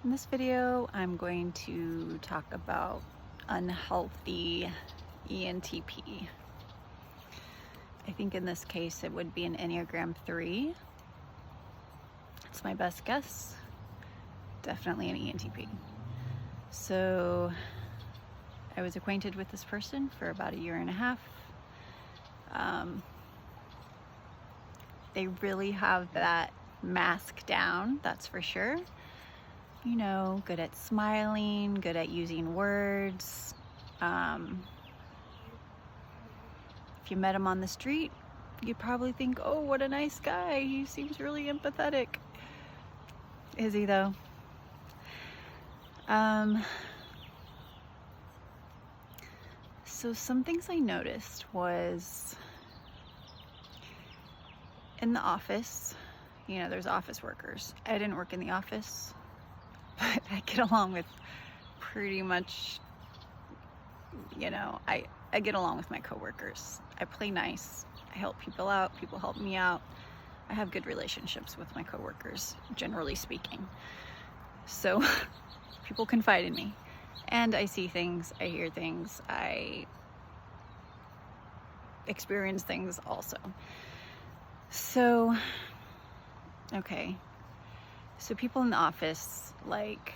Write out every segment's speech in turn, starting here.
In this video, I'm going to talk about unhealthy ENTP. I think in this case it would be an Enneagram 3. It's my best guess. Definitely an ENTP. So I was acquainted with this person for about a year and a half. They really have that mask down, that's for sure. You know, good at smiling, good at using words. If you met him on the street, you'd probably think, oh, what a nice guy. He seems really empathetic. Is he though? So some things I noticed was in the office, you know, there's office workers. I didn't work in the office, but I get along with pretty much, you know, I get along with my coworkers. I play nice. I help people out. People help me out. I have good relationships with my coworkers, generally speaking. So people confide in me. And I see things, I hear things, I experience things also. So, okay. So people in the office, like,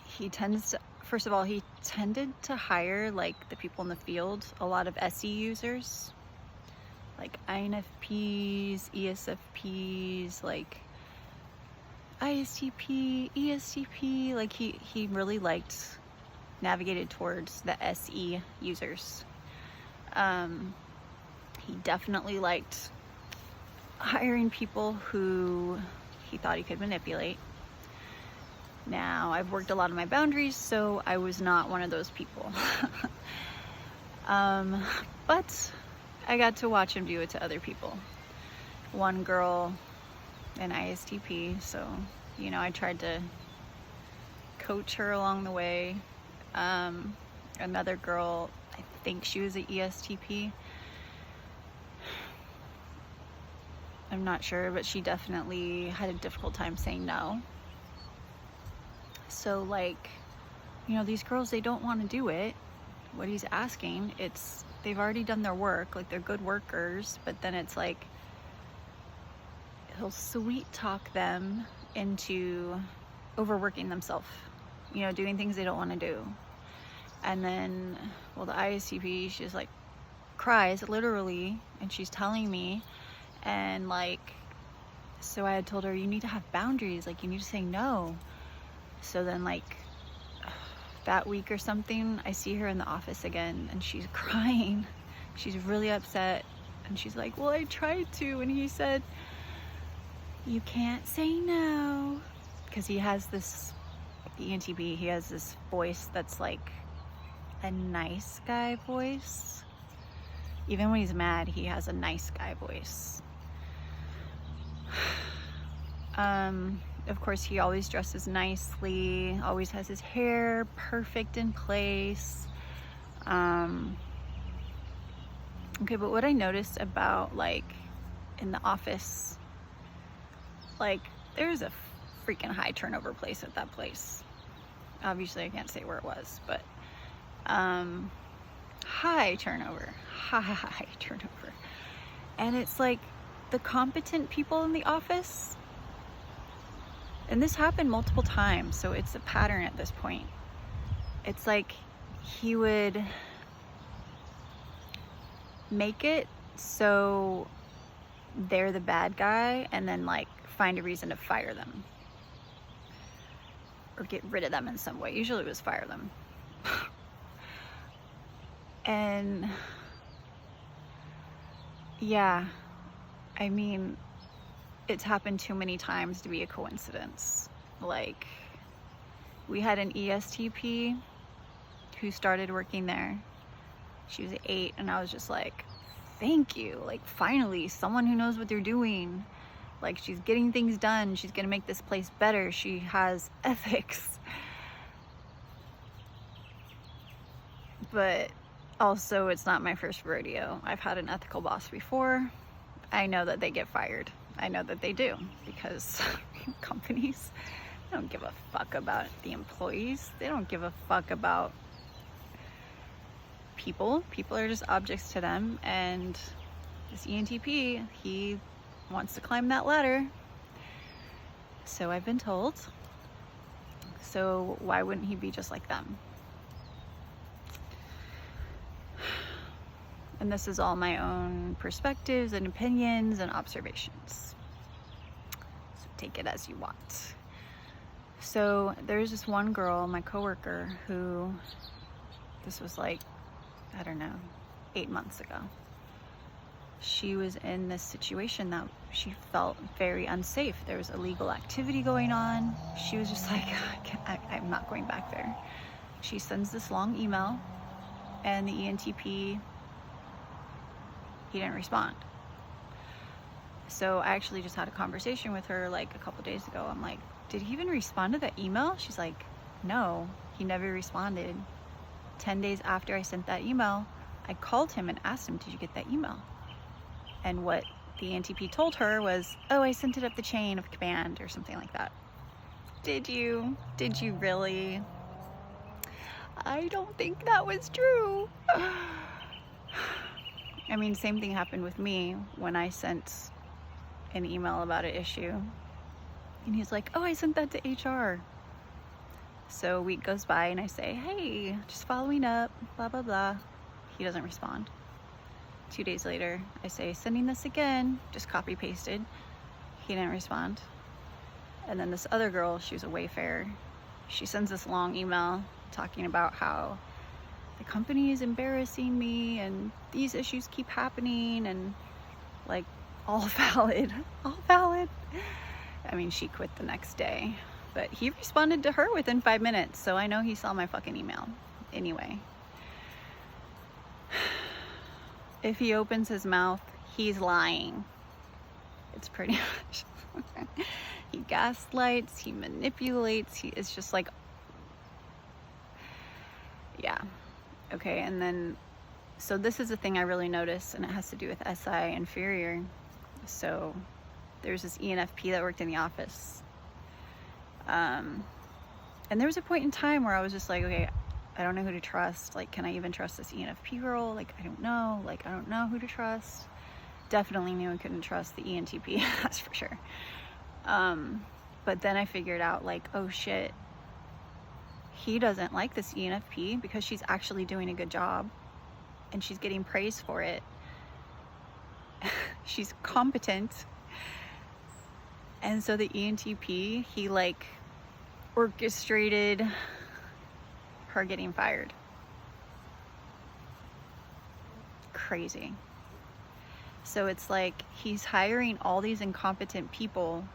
he tended to hire, like, the people in the field, a lot of SE users, like INFPs, ESFPs, like ISTP, ESTP, like he really navigated towards the SE users. He definitely liked hiring people who he thought he could manipulate. Now, I've worked a lot of my boundaries, so I was not one of those people. But I got to watch him do it to other people. One girl, an ISTP, so, you know, I tried to coach her along the way. Another girl, I think she was an ESTP. I'm not sure, but she definitely had a difficult time saying no. So, like, you know, these girls, they don't want to do it. What he's asking, they've already done their work, like, they're good workers, but then it's like, he'll sweet talk them into overworking themselves, you know, doing things they don't want to do. And then, well, the ISTP, she's like, cries literally, and she's telling me, and like, so I had told her, you need to have boundaries, like, you need to say no. So then, like, that week or something, I see her in the office again, and she's crying. She's really upset, and she's like, well, I tried to, and he said, you can't say no, because he has this, the ENTP, he has this voice that's like a nice guy voice. Even when he's mad, he has a nice guy voice. Of course, he always dresses nicely, always has his hair perfect in place. Okay, but what I noticed about, like, in the office, like, there's a freaking high turnover place at that place. Obviously, I can't say where it was, but high turnover. And it's like the competent people in the office, and this happened multiple times, so it's a pattern at this point. It's like he would make it so they're the bad guy and then, like, find a reason to fire them or get rid of them in some way. Usually it was fire them. And yeah, I mean, it's happened too many times to be a coincidence. Like, we had an ESTP who started working there. She was 8, and I was just like, thank you. Like, finally, someone who knows what they're doing. Like, she's getting things done. She's gonna make this place better. She has ethics. But also, it's not my first rodeo. I've had an ethical boss before. I know that they get fired. I know that they do, because companies don't give a fuck about the employees. They don't give a fuck about people. People are just objects to them, and this ENTP, he wants to climb that ladder. So I've been told. So why wouldn't he be just like them? And this is all my own perspectives and opinions and observations. So take it as you want. So there's this one girl, my coworker, who, this was like, I don't know, 8 months ago. She was in this situation that she felt very unsafe. There was illegal activity going on. She was just like, I'm not going back there. She sends this long email, and the ENTP, he didn't respond. So I actually just had a conversation with her like a couple days ago. I'm like, did he even respond to that email? She's like, no, he never responded. 10 days after I sent that email, I called him and asked him, did you get that email? And what the ENTP told her was, oh, I sent it up the chain of command or something like that. Did you? Did you really? I don't think that was true. I mean, same thing happened with me when I sent an email about an issue. And he's like, oh, I sent that to HR. So a week goes by and I say, hey, just following up, blah, blah, blah. He doesn't respond. 2 days later, I say, sending this again, just copy pasted. He didn't respond. And then this other girl, she was a wayfarer. She sends this long email talking about how the company is embarrassing me and these issues keep happening, and like, all valid, all valid. I mean, she quit the next day, but he responded to her within 5 minutes. So I know he saw my fucking email anyway. If he opens his mouth, he's lying. It's pretty much. He gaslights, he manipulates, it's just like, yeah. Okay, and then, so this is the thing I really noticed, and it has to do with SI inferior. So there's this ENFP that worked in the office. And there was a point in time where I was just like, okay, I don't know who to trust. Like, can I even trust this ENFP girl? Like, I don't know. Like, I don't know who to trust. Definitely knew I couldn't trust the ENTP, that's for sure. But then I figured out, like, oh shit, he doesn't like this ENFP because she's actually doing a good job and she's getting praise for it. She's competent. And so the ENTP, he like orchestrated her getting fired. Crazy. So it's like he's hiring all these incompetent people,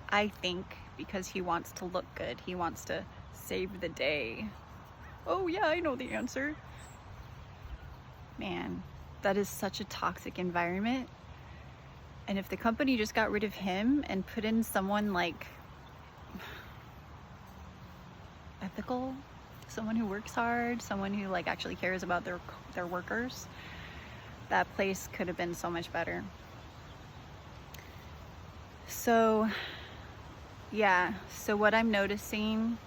I think, because he wants to look good. He wants to save the day. Oh yeah, I know the answer. Man, that is such a toxic environment. And if the company just got rid of him and put in someone like ethical, someone who works hard, someone who like actually cares about their workers, that place could have been so much better. So yeah, so what I'm noticing,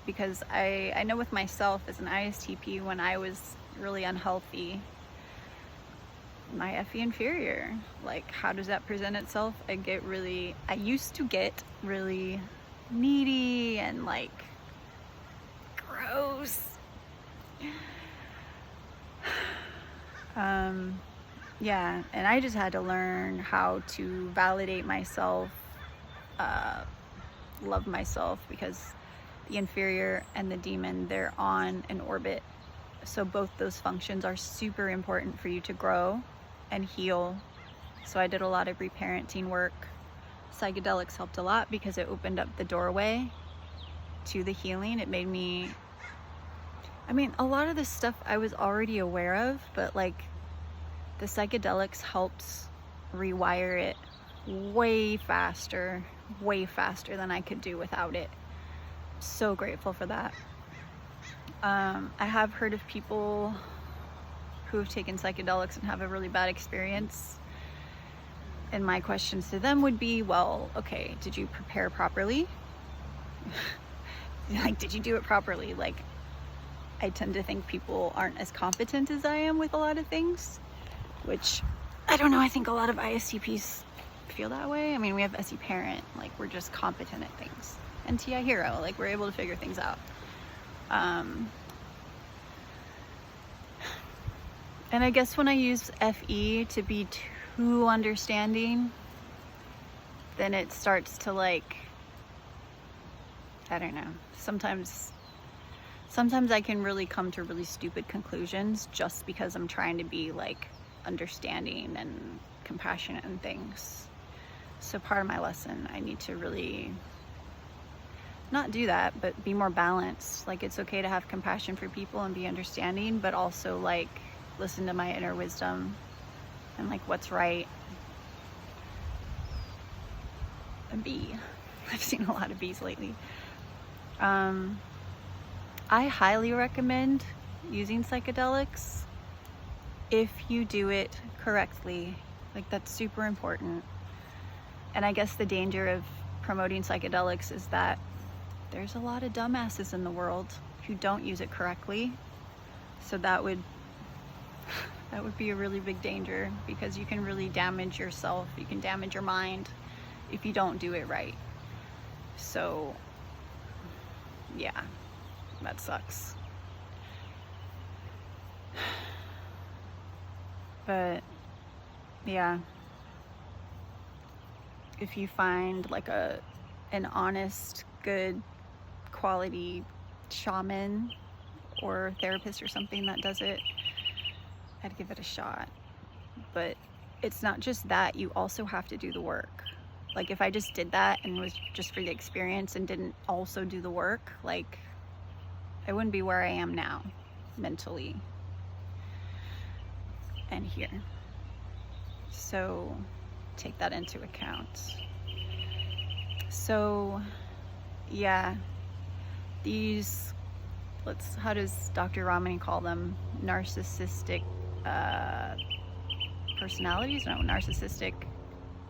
because I know with myself as an ISTP, when I was really unhealthy, my FE inferior, like, how does that present itself? I used to get really needy and like gross. Yeah, and I just had to learn how to validate myself, love myself, because the inferior and the demon, they're on an orbit. So both those functions are super important for you to grow and heal. So I did a lot of reparenting work. Psychedelics helped a lot because it opened up the doorway to the healing. It made me, I mean, a lot of this stuff I was already aware of, but like the psychedelics helped rewire it way faster than I could do without it. So grateful for that. I have heard of people who have taken psychedelics and have a really bad experience. And my questions to them would be, well, okay, did you prepare properly? Like, did you do it properly? Like, I tend to think people aren't as competent as I am with a lot of things, which I don't know. I think a lot of ISTPs feel that way. I mean, we have SE parent, like we're just competent at things. And TI hero, like we're able to figure things out. And I guess when I use FE to be too understanding, then it starts to like, I don't know, sometimes I can really come to really stupid conclusions just because I'm trying to be like understanding and compassionate and things. So part of my lesson, I need to really not do that, but be more balanced. Like, it's okay to have compassion for people and be understanding, but also like listen to my inner wisdom and like what's right. A bee. I've seen a lot of bees lately. I highly recommend using psychedelics if you do it correctly. Like, that's super important. And I guess the danger of promoting psychedelics is that there's a lot of dumbasses in the world who don't use it correctly. So that would be a really big danger, because you can really damage yourself, you can damage your mind if you don't do it right. So yeah, that sucks. But yeah, if you find like an honest, good quality shaman or therapist or something that does it, I'd give it a shot. But it's not just that, you also have to do the work. Like, if I just did that and was just for the experience and didn't also do the work, like, I wouldn't be where I am now, mentally and here. So take that into account. So yeah, these, how does Dr. Ramani call them? Narcissistic personalities? No, narcissistic,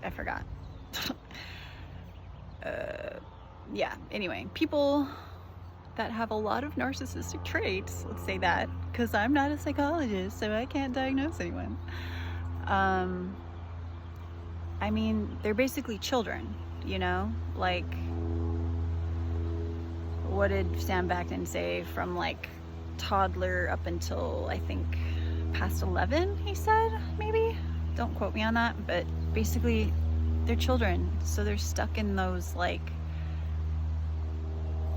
I forgot. Yeah, anyway, people that have a lot of narcissistic traits, let's say that, because I'm not a psychologist, so I can't diagnose anyone. I mean, they're basically children, you know? Like, what did Sam Backton say? From like toddler up until I think past 11, he said, maybe? Don't quote me on that, but basically they're children, so they're stuck in those like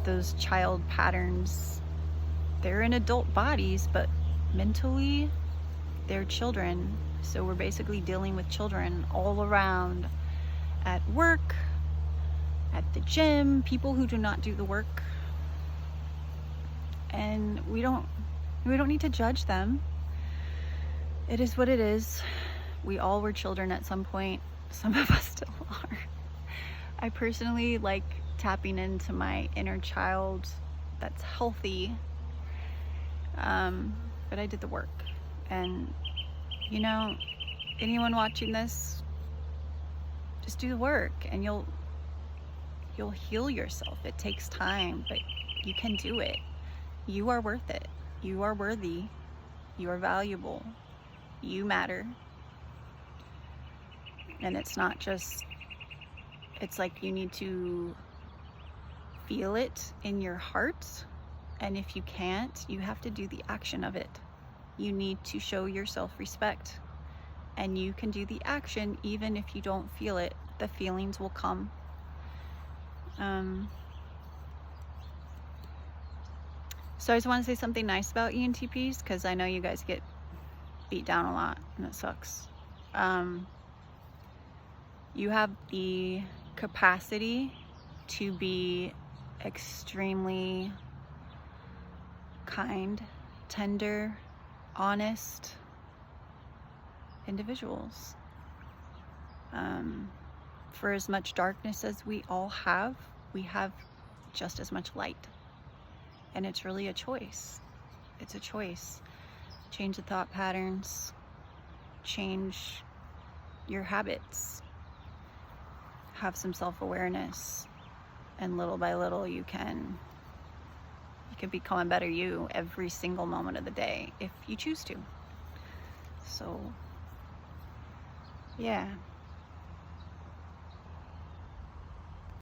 those child patterns. They're in adult bodies, but mentally they're children. So we're basically dealing with children all around, at work, at the gym, people who do not do the work. And we don't need to judge them. It is what it is. We all were children at some point. Some of us still are. I personally like tapping into my inner child that's healthy. But I did the work. And, you know, anyone watching this, just do the work and you'll heal yourself. It takes time, but you can do it. You are worth it. You are worthy. You are valuable. You matter. And it's not just, it's like you need to feel it in your heart. And if you can't, you have to do the action of it. You need to show yourself respect. And you can do the action even if you don't feel it. The feelings will come. So I just want to say something nice about ENTPs, because I know you guys get beat down a lot and it sucks. You have the capacity to be extremely kind, tender, honest individuals. For as much darkness as we all have, we have just as much light. And it's really a choice. It's a choice. Change the thought patterns, change your habits, have some self-awareness, and little by little you can become a better you every single moment of the day if you choose to. So yeah,